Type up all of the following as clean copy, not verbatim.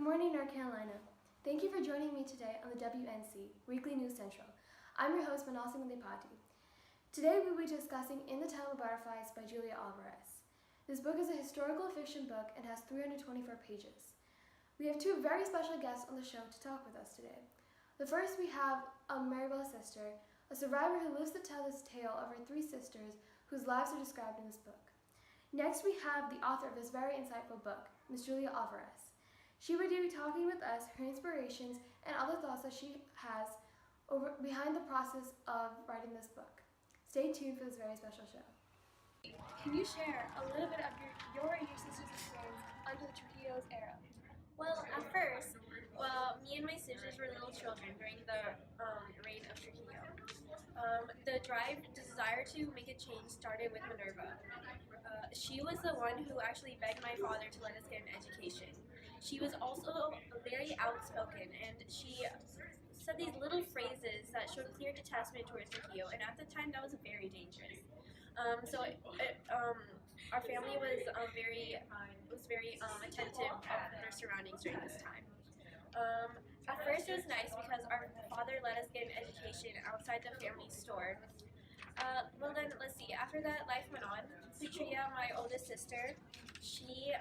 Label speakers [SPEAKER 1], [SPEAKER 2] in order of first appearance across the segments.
[SPEAKER 1] Good morning, North Carolina. Thank you for joining me today on the WNC, Weekly News Central. I'm your host, Manasi Mulipati. Today we will be discussing In the Time of Butterflies by Julia Alvarez. This book is a historical fiction book and has 324 pages. We have two very special guests on the show to talk with us today. The first we have Maribel Sister, a survivor who lives to tell this tale of her three sisters whose lives are described in this book. Next we have the author of this very insightful book, Ms. Julia Alvarez. She will be talking with us her inspirations and other thoughts that she has behind the process of writing this book. Stay tuned for this very special show. Can you share a little bit of your and your sister's experience under the Trujillo's era?
[SPEAKER 2] Well, at first, me and my sisters were little children during the reign of Trujillo. The desire to make a change started with Minerva. She was the one who actually begged my father to let us get an education. She was also very outspoken, and she said these little phrases that showed clear detachment towards Trujillo, and at the time that was very dangerous. Our family was very attentive of their surroundings during this time. At first it was nice because our father let us get an education outside the family store. Well then, let's see, after that life went on. Patria, my oldest sister, she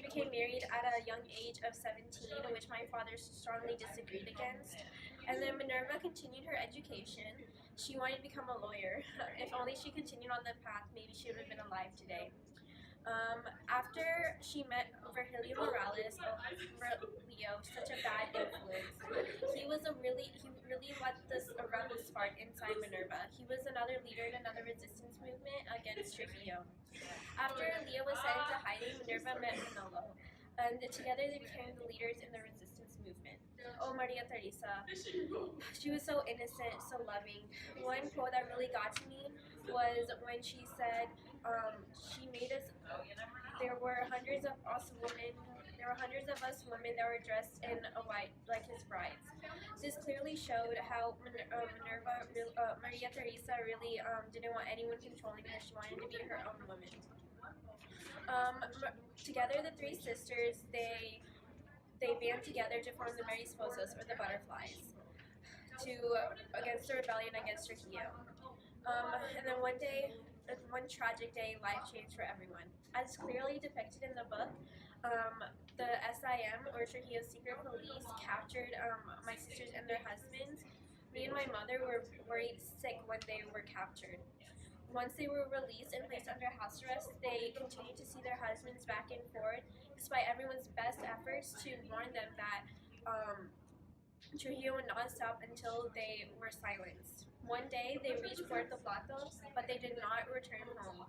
[SPEAKER 2] became married at a young age of 17, which my father strongly disagreed against. And then Minerva continued her education. She wanted to become a lawyer. If only she continued on the path, maybe she would have been alive today. After she met Virgilio Morales, Virgilio, such a bad influence, he really let this rebel spark inside Minerva. He was another leader in another resistance movement against Trujillo. After Leo was sent into hiding, Minerva met Manolo, and together they became the leaders in the resistance movement. Oh, Maria Teresa, she was so innocent, so loving. One quote that really got to me was when she said, she made us, there were hundreds of us women that were dressed in a white, like his brides. This clearly showed how Maria Teresa really didn't want anyone controlling her. She wanted to be her own woman. Together, the three sisters, they band together to form the Mariposas, or the Butterflies, against the rebellion against Trujillo. And then one tragic day, life changed for everyone. As clearly depicted in the book, the SIM, or Trujillo's secret police, captured my sisters and their husbands. Me and my mother were worried sick when they were captured. Once they were released and placed under house arrest, they continued to see their husbands back and forth, despite everyone's best efforts to warn them that Trujillo would not stop until they were silenced. One day, they reached Puerto Plata, but they did not return home.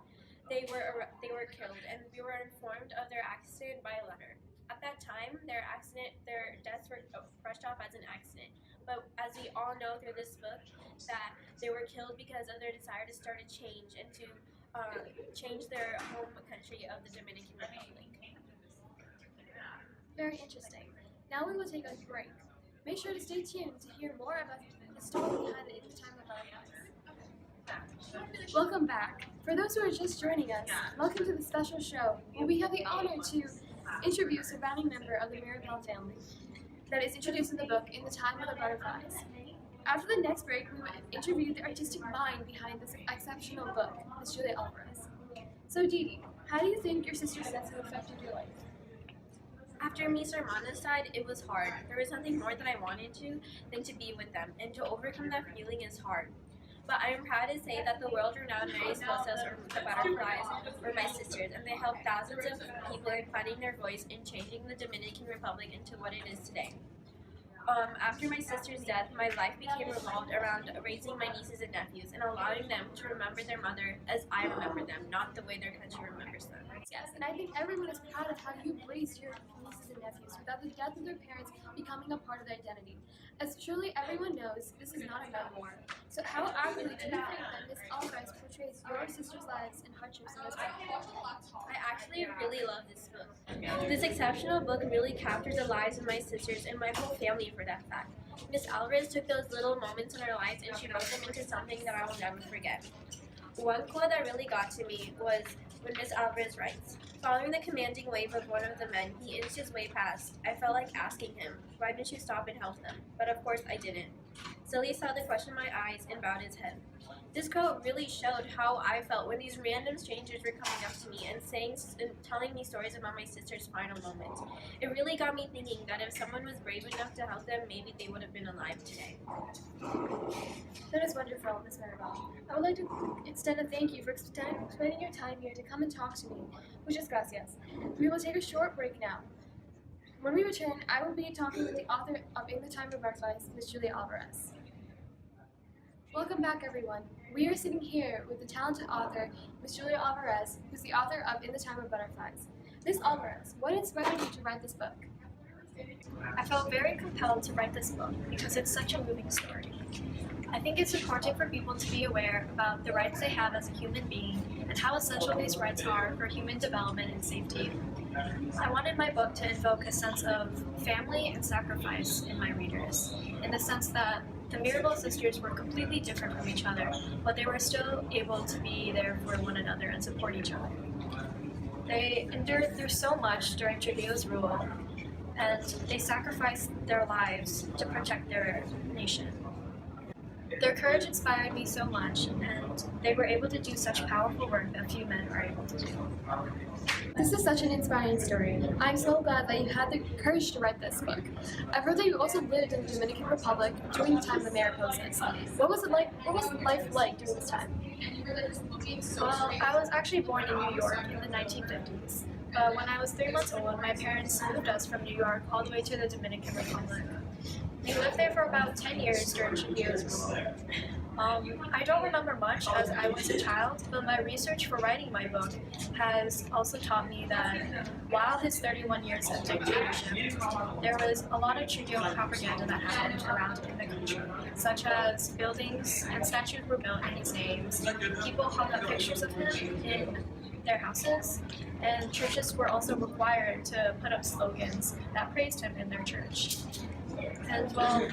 [SPEAKER 2] They were killed, and we were informed of their accident by a letter. At that time, their deaths were brushed off as an accident. But as we all know through this book, that they were killed because of their desire to start a change and to change their home country of the Dominican Republic.
[SPEAKER 1] Very interesting. Now we will take a break. Make sure to stay tuned to hear more about the story behind the In the Time of Butterflies. Welcome back. For those who are just joining us, welcome to the special show where we have the honor to interview a surviving member of the Maribel family that is introduced in the book In the Time of the Butterflies. After the next break, we will interview the artistic mind behind this exceptional book, Ms. Julia Alvarez. So Didi, how do you think your sister's death have affected your life?
[SPEAKER 2] After Miss Hermana's died, it was hard. There was nothing more that I wanted than to be with them, and to overcome that feeling is hard. But I am proud to say that the world-renowned Mariposas, or the Butterflies, were my sisters, and they helped thousands of people in finding their voice in changing the Dominican Republic into what it is today. After my sister's death, my life became revolved around raising my nieces and nephews and allowing them to remember their mother as I remember them, not the way their country remembers them.
[SPEAKER 1] Yes, and I think everyone is proud of how you raised your nieces and nephews without the death of their parents becoming a part of their identity. As surely everyone knows, this is not a memoir. So how accurately do you think that Ms. Alvarez portrays your sister's lives and hardships in this book?
[SPEAKER 2] I actually really love this book. This exceptional book really captures the lives of my sisters and my whole family for that fact. Ms. Alvarez took those little moments in our lives and she wrote them into something that I will never forget. One quote that really got to me was when Miss Alvarez writes, "Following the commanding wave of one of the men, he inched his way past. I felt like asking him, why didn't you stop and help them? But of course I didn't." Sully saw the question in my eyes and bowed his head. This quote really showed how I felt when these random strangers were coming up to me and telling me stories about my sister's final moments. It really got me thinking that if someone was brave enough to help them, maybe they would have been alive today.
[SPEAKER 1] That is wonderful, Ms. Maribel. I would like to extend a thank you for spending your time here to come and talk to me. Muchas gracias. We will take a short break now. When we return, I will be talking with the author of In the Time of Butterflies, Ms. Julia Alvarez. Welcome back, everyone. We are sitting here with the talented author, Ms. Julia Alvarez, who's the author of In the Time of Butterflies. Ms. Alvarez, what inspired you to write this book?
[SPEAKER 3] I felt very compelled to write this book because it's such a moving story. I think it's important for people to be aware about the rights they have as a human being and how essential these rights are for human development and safety. I wanted my book to invoke a sense of family and sacrifice in my readers, in the sense that the Mirabal sisters were completely different from each other, but they were still able to be there for one another and support each other. They endured through so much during Trujillo's rule, and they sacrificed their lives to protect their nation. Their courage inspired me so much, and they were able to do such powerful work that few men are able to do.
[SPEAKER 1] This is such an inspiring story. I'm so glad that you had the courage to write this book. I've heard that you also lived in the Dominican Republic during the time of the Mariposas. What was life like during this time?
[SPEAKER 3] Well, I was actually born in New York in the 1950s. But when I was 3 months old, my parents moved us from New York all the way to the Dominican Republic. We lived there for about 10 years during Trujillo's rule. I don't remember much as I was a child, but my research for writing my book has also taught me that while his 31 years of dictatorship, there was a lot of Trujillo propaganda that happened around in the country, such as buildings and statues were built in his name, people hung up pictures of him in their houses, and churches were also required to put up slogans that praised him in their church. And well,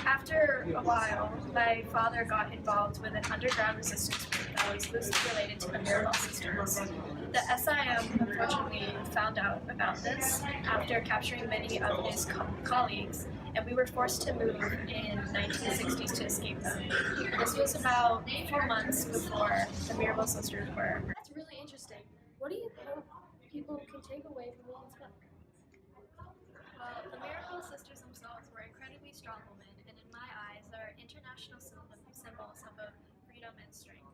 [SPEAKER 3] after a while, my father got involved with an underground resistance group that was loosely related to the Mirabal sisters. The SIM unfortunately found out about this after capturing many of his colleagues, and we were forced to move in 1960s to escape them. This was about 4 months before the Mirabal sisters were.
[SPEAKER 1] That's really interesting. What do you hope people can take away from reading this book?
[SPEAKER 3] Well, the Mirabal sisters themselves were incredibly strong women, and in my eyes, are international symbols of freedom and strength.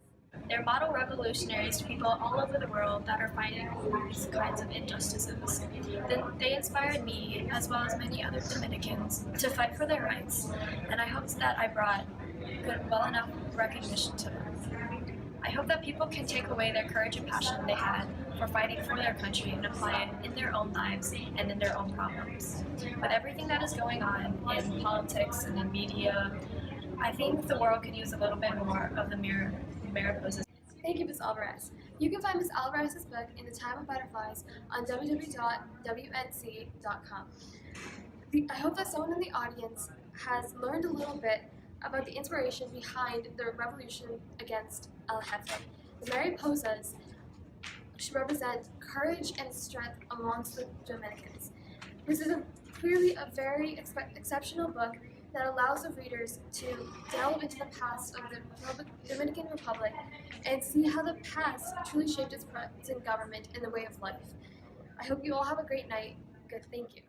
[SPEAKER 3] They're model revolutionaries to people all over the world that are fighting these kinds of injustices. They inspired me, as well as many other Dominicans, to fight for their rights, and I hope that I brought well enough recognition to them. I hope that people can take away their courage and passion they had for fighting for their country and apply it in their own lives and in their own problems. With everything that is going on in politics and in media, I think the world could use a little bit more of the Mariposas.
[SPEAKER 1] Thank you, Ms. Alvarez. You can find Ms. Alvarez's book, In the Time of Butterflies, on www.wnc.com. I hope that someone in the audience has learned a little bit about the inspiration behind the revolution against El Jefe. The Mariposas should represent courage and strength amongst the Dominicans. This is clearly a very exceptional book that allows the readers to delve into the past of the Dominican Republic and see how the past truly shaped its present government and the way of life. I hope you all have a great night. Good, thank you.